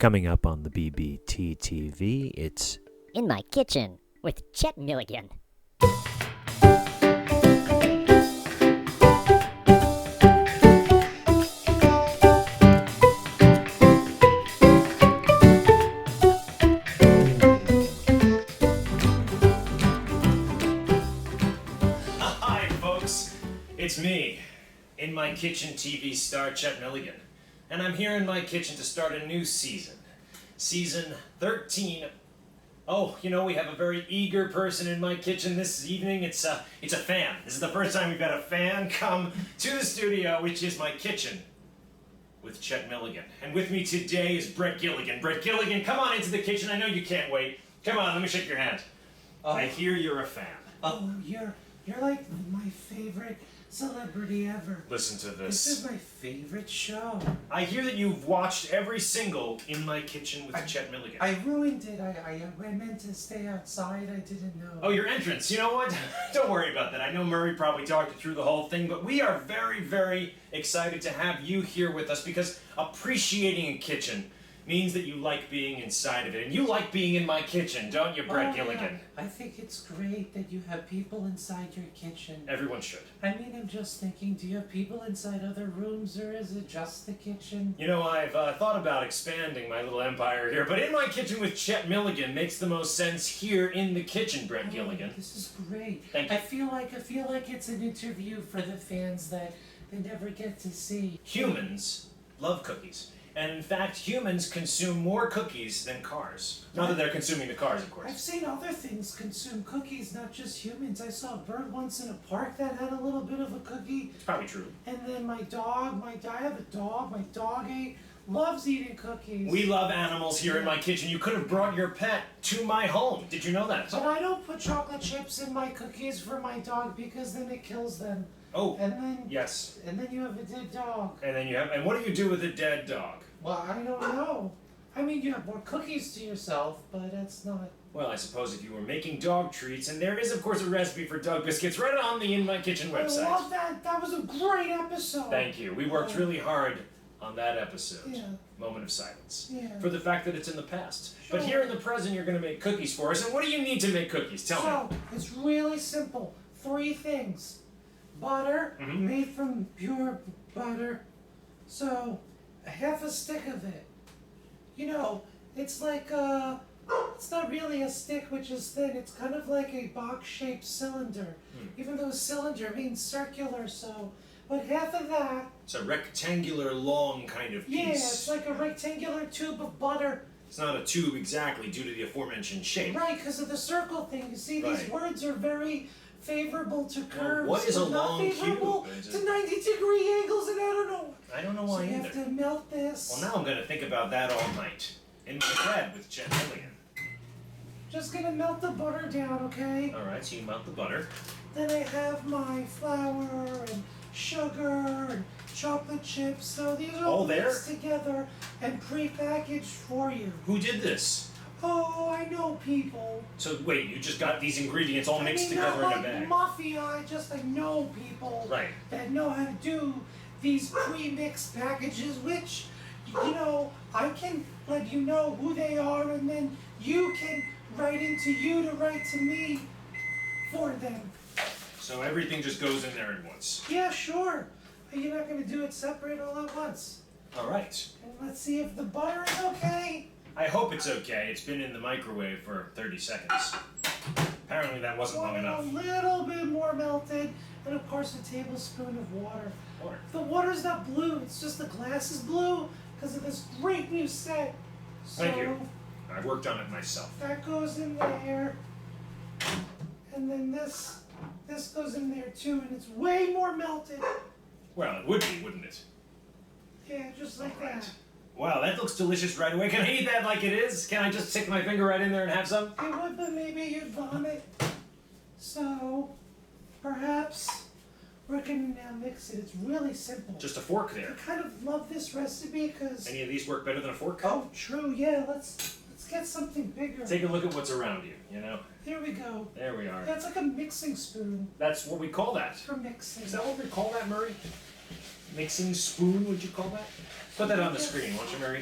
Coming up on the BBTTV, it's In My Kitchen with Chet Milligan. Hi, folks. It's me, In My Kitchen TV star Chet Milligan. And I'm here in my kitchen to start a new season. Season 13. Oh, you know, we have a very eager person in my kitchen this evening. It's a fan. This is the first time we've had a fan come to the studio, which is my kitchen, with Chet Milligan. And with me today is Brett Gilligan. Brett Gilligan, come on into the kitchen. I know you can't wait. Come on, let me shake your hand. I hear you're a fan. Oh, you're like my favorite celebrity ever. Listen to This this. is my favorite show. I hear that you've watched every single In My Kitchen with Chet Milligan. I ruined it. I meant to stay outside. I didn't know. Oh, your entrance. You know what? Don't worry about that. I know Murray probably talked you through the whole thing, but we are very, very excited to have you here with us because appreciating a kitchen means that you like being inside of it. And you like being in my kitchen, don't you, Brett Gilligan? Yeah. I think it's great that you have people inside your kitchen. Everyone should. I mean, I'm just thinking, do you have people inside other rooms, or is it just the kitchen? You know, I've thought about expanding my little empire here, but In My Kitchen with Chet Milligan makes the most sense here in the kitchen, Brett Gilligan. This is great. Thank you. I feel like it's an interview for the fans that they never get to see. Humans love cookies. And in fact, humans consume more cookies than cars. Not that they're consuming the cars, of course. I've seen other things consume cookies, not just humans. I saw a bird once in a park that had a little bit of a cookie. It's probably true. And then I have a dog, my dog loves eating cookies. We love animals here in my kitchen. You could have brought your pet to my home. Did you know that? But I don't put chocolate chips in my cookies for my dog because then it kills them. Oh, And then yes. and then you have a dead dog. And then and what do you do with a dead dog? Well, I don't know. I mean, you have more cookies to yourself, but that's not. Well, I suppose if you were making dog treats, and there is, of course, a recipe for dog biscuits right on the In My Kitchen website. I love that. That was a great episode. Thank you. We worked really hard on that episode. Yeah. Moment of silence. Yeah. For the fact that it's in the past. Sure. But here in the present, you're going to make cookies for us. And what do you need to make cookies? Tell me. So, it's really simple. 3 things. Butter, Mhm. made from pure butter. So, a half a stick of it. You know, it's like it's not really a stick which is thin. It's kind of like a box-shaped cylinder. Even though cylinder means circular, so. But half of that. It's a rectangular, long kind of piece. Yeah, it's like a rectangular tube of butter. It's not a tube exactly due to the aforementioned shape. Right, because of the circle thing. You see, these Right. words are very favorable to curves. what is a but not long favorable cube? Is to it- 90-degree angles, and I don't know. I don't know So why you either. have to melt this. Well, now I'm going to think about that all night. In my bed with Chet Milligan. Just gonna melt the butter down, okay? All right, so you melt the butter. Then I have my flour and sugar and chocolate chips. So these are All all there? mixed together and pre-packaged for you. Who did this? Oh, I know people. So wait, you just got these ingredients all mixed I mean, together not in a like bag. mafia. I know people Right. that know how to do these pre-mixed packages, which, you know, I can let you know who they are, and then you can write into you to write to me for them. So everything just goes in there at once. Yeah, sure. But you're not going to do it separate all at once. All right. And let's see if the butter is okay. I hope it's okay. It's been in the microwave for 30 seconds. Apparently that wasn't long Want it enough. a little bit more melted, and of course a tablespoon of water. Water. The water's not blue, it's just the glass is blue because of this great new set. So Thank you. I worked on it myself. that goes in there, and then this goes in there too, and it's way more melted. Well, it would be, wouldn't it? Yeah, just like All right. that. Wow, that looks delicious right away. Can I eat that like it is? Can I just stick my finger right in there and have some? It would, but maybe you'd vomit. So perhaps we're gonna now mix it. It's really simple. Just a fork I there. kind of love this recipe because. Any of these work better than a fork? Oh, true. Yeah, let's get something bigger. Take a look at what's around you, you know? Here we go. There we are. That's like a mixing spoon That's what we call that. for mixing. Is that what we call that, Murray? Mixing spoon, would you call that? Put that on the screen, won't you, Murray?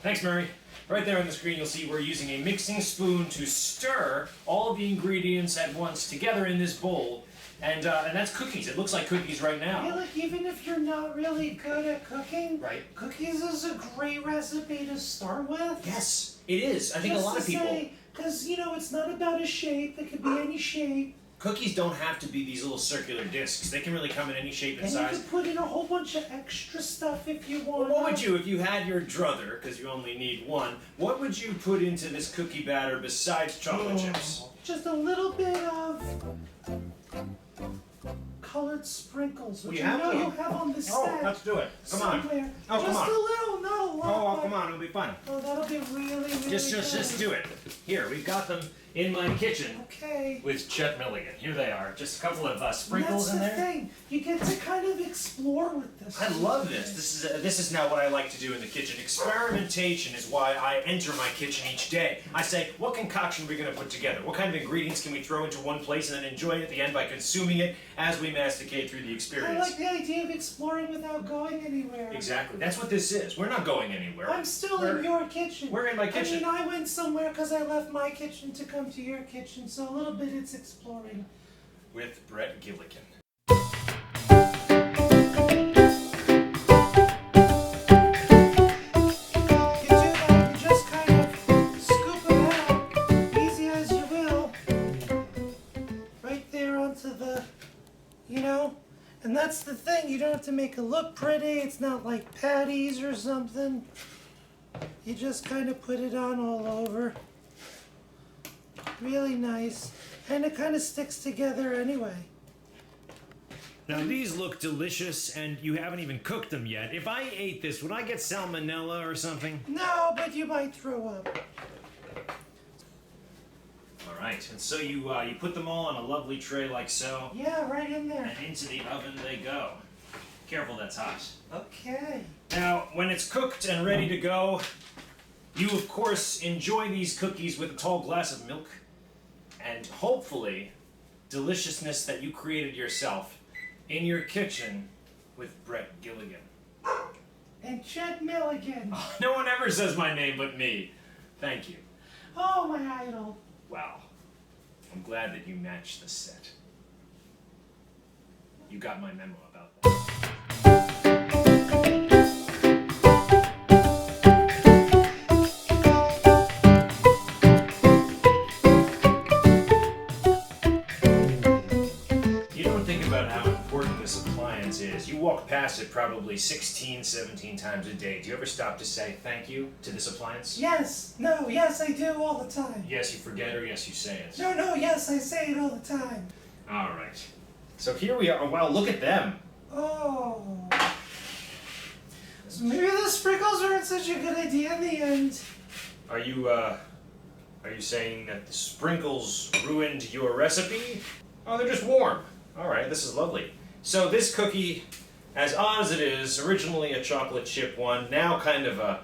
Thanks, Murray. Right there on the screen, you'll see we're using a mixing spoon to stir all of the ingredients at once together in this bowl. And that's cookies. It looks like cookies right now. Yeah, like even if you're not really good at cooking, Right. cookies is a great recipe to start with. Yes, it is. I think a lot of people... Because, you know, it's not about a shape. It could be any shape. Cookies don't have to be these little circular discs. They can really come in any shape and size. And you can put in a whole bunch of extra stuff if you want. Well, what would you, if you had your druther, because you only need one, what would you put into this cookie batter besides chocolate chips? Just a little bit of colored sprinkles, which We I have know them. you have on the Oh, stack. let's do it. Come on. somewhere. Oh, come just on. a little, not a lot. Oh, come on. It'll be fun. Oh, that'll be really good. Just do it. Here, we've got them in my kitchen Okay. with Chet Milligan. Here they are. Just a couple of sprinkles And in that's there. the thing. You get to kind of explore with this. I love this. This is now what I like to do in the kitchen. Experimentation is why I enter my kitchen each day. I say, what concoction are we going to put together? What kind of ingredients can we throw into one place and then enjoy it at the end by consuming it as we masticate through the I experience? like the idea of exploring without going anywhere. Exactly. That's what this is. We're not going anywhere. I'm still in your kitchen. We're in my kitchen. I mean, I went somewhere because I left my kitchen to come to your kitchen, so a little bit it's exploring. With Brett Gilligan. You do that, you just kind of scoop them out, easy as you will, right there onto the, you know, and that's the thing, you don't have to make it look pretty, it's not like patties or something. You just kind of put it on all over. Really nice. And it kind of sticks together anyway. Now these look delicious and you haven't even cooked them yet. If I ate this, would I get salmonella or something? No, but you might throw up. Alright, and so you put them all on a lovely tray like so, Yeah, right in there. and into the oven they go. Careful, that's hot. Okay. Now, when it's cooked and ready to go, you of course enjoy these cookies with a tall glass of milk and hopefully deliciousness that you created yourself in your kitchen with Brett Gilligan. And Chet Milligan. No one ever says my name but me. Thank you. Oh, my idol. Wow. I'm glad that you matched the set. You got my memo about that. You don't think about how important this appliance is. You walk past it probably 16, 17 times a day. Do you ever stop to say thank you to this appliance? Yes. No, yes, I do all the time. Yes, you forget, or yes, you say it. No, yes, I say it all the time. All right. So here we are. Wow, look at them. Oh. So maybe the sprinkles aren't such a good idea in the end. Are you saying that the sprinkles ruined your recipe? Oh, they're just warm. All right, this is lovely. So this cookie, as odd as it is, originally a chocolate chip one, now kind of a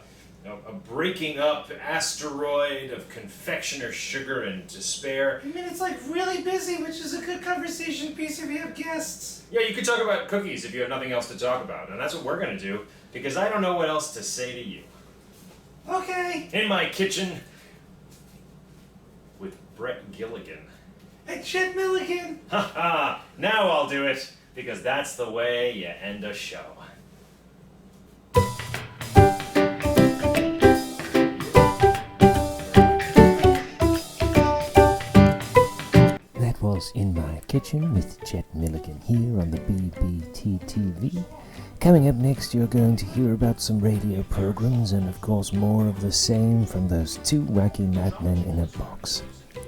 breaking up asteroid of confectioner sugar and despair. I mean, it's like really busy, which is a good conversation piece if you have guests. Yeah, you could talk about cookies if you have nothing else to talk about, and that's what we're gonna do, because I don't know what else to say to you. Okay. In my kitchen with Brett Gilligan. And Chet Milligan. Ha ha! Now I'll do it, because that's the way you end a show. That was In My Kitchen with Chet Milligan here on the BBTTV. Coming up next, you're going to hear about some radio programs and, of course, more of the same from those two wacky madmen in a box.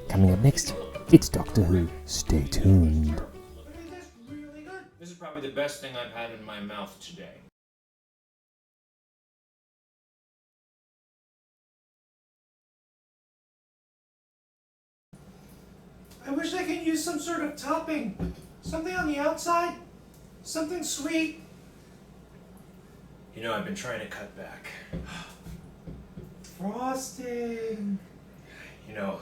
Coming up next, it's Doctor Who. Stay tuned. That's really good. This is probably the best thing I've had in my mouth today. I wish I could use some sort of topping. Something on the outside. Something sweet. You know, I've been trying to cut back. Frosting. You know,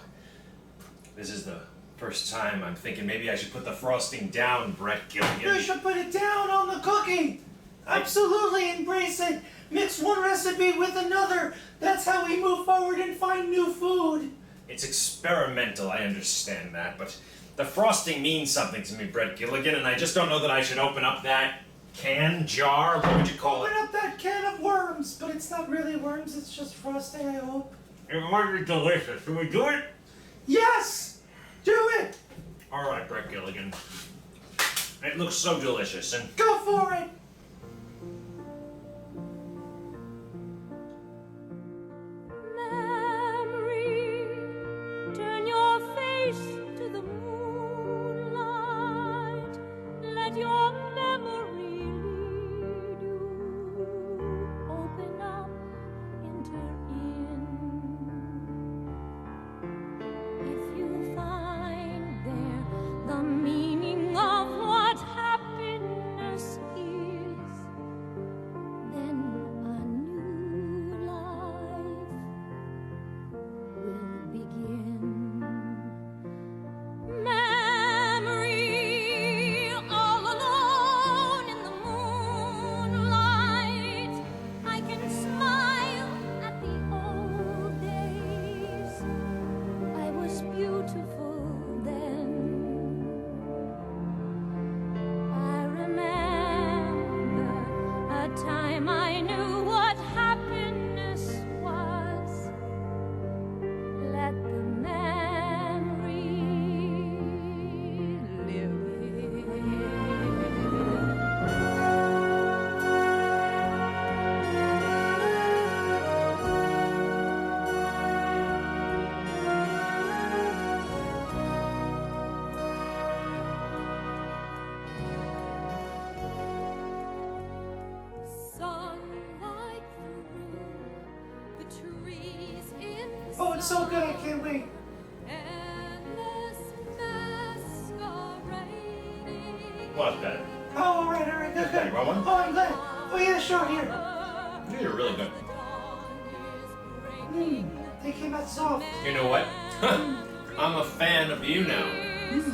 this is the first time I'm thinking maybe I should put the frosting down, Brett You Gilligan. should put it down on the cookie. Absolutely embrace it. Mix one recipe with another. That's how we move forward and find new food. It's experimental, I understand that, but the frosting means something to me, Brett Gilligan, and I just don't know that I should open up that jar, what would you call it? Open up that can of worms, but it's not really worms, it's just frosting, I hope. It might be delicious. Can we do it? Yes! Do it! All right, Brett Gilligan. It looks so delicious, and Go for it! Turn your face to the moonlight. Let your memory lead you. Open up, enter in. If you find there the meaning of what happiness is, then a new life will begin. Memory, all alone in the moonlight, I can smile at the old days. I was beautiful then. I remember a time I knew what happiness was. Let the memory live sunlight through the trees in Oh, it's so good, I can't wait. endless masquerading. what's better? Oh, alright, good, good. You want one? Oh, I'm glad. Oh, yeah, sure, here. You're really good. They came out soft. You know what? I'm a fan of you now. Is